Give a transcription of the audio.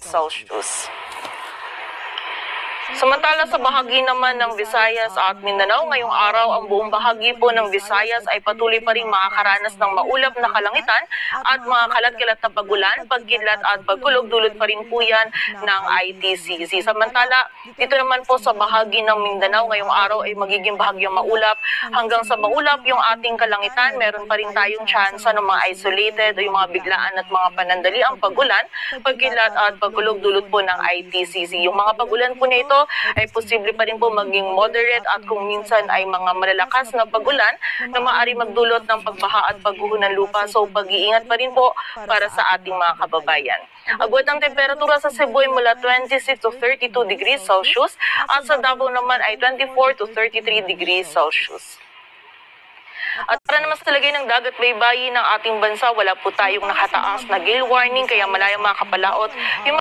Celsius. Samantala sa bahagi naman ng Visayas at Mindanao, ngayong araw ang buong bahagi po ng Visayas ay patuloy pa rin makakaranas ng maulap na kalangitan at mga kalat-kalat na pagulan, pagkidlat at pagkulog, dulot pa rin po yan ng ITCC. Samantala, dito naman po sa bahagi ng Mindanao, ngayong araw ay magiging bahagyang maulap. Hanggang sa maulap yung ating kalangitan, meron pa rin tayong tsansa ng mga isolated o yung mga biglaan at mga panandaliang pagulan, pagkidlat at pagkulog, dulot po ng ITCC. Yung mga pagulan po na ito ay posible pa rin po maging moderate at kung minsan ay mga malalakas na pagulan na maaari magdulot ng pagbaha at pagguho ng lupa. So pag-iingat pa rin po para sa ating mga kababayan. Agwat ang temperatura sa Cebu ay mula 26 to 32 degrees Celsius at sa Davao naman ay 24 to 33 degrees Celsius. At para naman sa lagay ng dagat baybayin ng ating bansa, wala po tayong nakataas na gale warning kaya malayang makapalaot yung